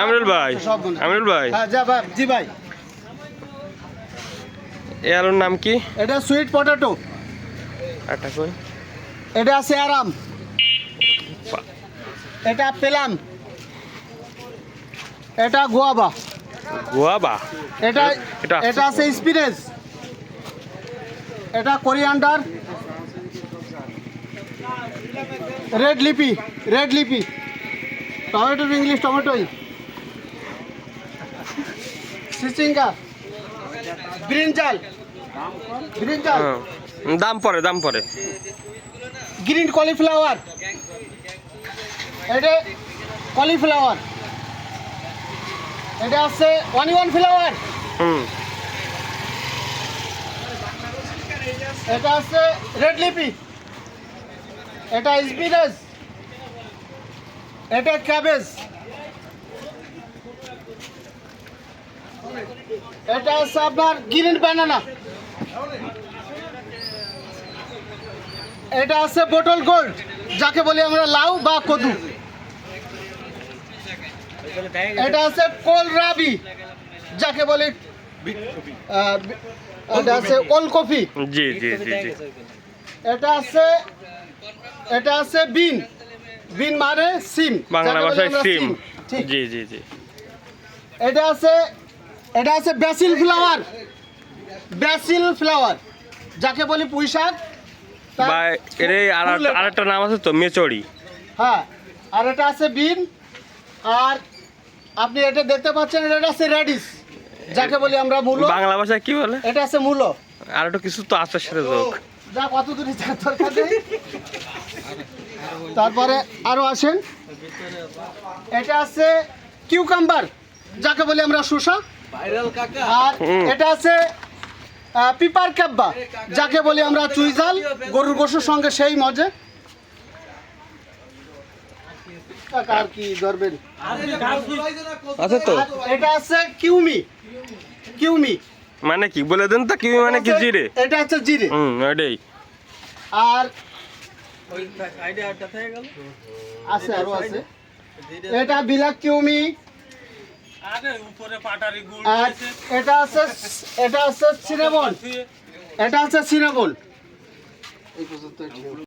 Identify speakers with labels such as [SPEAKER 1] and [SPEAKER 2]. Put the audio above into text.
[SPEAKER 1] আমিরুল ভাই, আমিরুল ভাই,
[SPEAKER 2] হ্যাঁ যা ভাই, জি ভাই।
[SPEAKER 1] এই আলুর নাম কি?
[SPEAKER 2] এটা সুইট পটেটো।
[SPEAKER 1] আটা কই?
[SPEAKER 2] এটা আছে আরাম। এটা পেলাম। এটা গোয়াবা।
[SPEAKER 1] গোয়াবা।
[SPEAKER 2] এটা
[SPEAKER 1] এটা
[SPEAKER 2] এটা আছে স্পিনাচ। এটা coriander. Red leafy, red leafy. Tomato English টমেটোই। চিচিঙ্গা, ব্রিঞ্জাল, ব্রিঞ্জাল,
[SPEAKER 1] দাম পরে, দাম পরে।
[SPEAKER 2] Green cauliflower. এটা কলিফ্লাওয়ার। এটা আছে অনিয়ন ফ্লাওয়ার। এটা আছে রেড লিপি। এটা স্পিনাচ। এটা ক্যাবেজ। এটা আছে আপনার গ্রিন বানানা। এটা আছে বোটল গোল্ড, যাকে বলি আমরা লাউ বা কদু। এটা আছে কোলরাবি, যাকে বলি এটা আছে ওলকপি।
[SPEAKER 1] জি জি জি জি।
[SPEAKER 2] এটা আছে বিন, বিন মানে সিম,
[SPEAKER 1] বাংলা ভাষায় সিম।
[SPEAKER 2] ঠিক।
[SPEAKER 1] জি জি জি।
[SPEAKER 2] এটা আছে ব্যাসিল ফ্লাওয়ার, ব্যাসিল ফ্লাওয়ার, যাকে বলি পুঁই শাক।
[SPEAKER 1] বা এর আরেকটা নাম আছে তো, মেচড়ি।
[SPEAKER 2] হ্যাঁ, আর এটা আছে বিন। আর আপনি এটা দেখতে পাচ্ছেন, এটা আছে রেডিশ, যাকে বলি আমরা মূলো।
[SPEAKER 1] বাংলা ভাষায় কি বলে?
[SPEAKER 2] এটা আছে মূলো।
[SPEAKER 1] আর একটু কিছু তো আছে সাথে যোগ।
[SPEAKER 2] যা কত দূরে দরকার নেই। তারপরে আরো আসেন, এটা আছে কিউকাম্বার, যাকে বলি আমরা শসা। আর এটা আছে পিপার কাব্বা, যাকে বলি আমরা চুইঝাল, গরুর গোশোর সঙ্গে সেই মজে। আর কি ধরবেন?
[SPEAKER 1] আচ্ছা তো,
[SPEAKER 2] এটা আছে কিউমি, কিউমি
[SPEAKER 1] মানে কি বলে দেন তো, কিউমি মানে কি? জিরে।
[SPEAKER 2] এটা হচ্ছে জিরে।
[SPEAKER 1] এটাই।
[SPEAKER 2] আর আছে আরো আছে, এটা বিলাক কিউমি। আর এটা আছে সিনামন, এটা আছে সিনামন।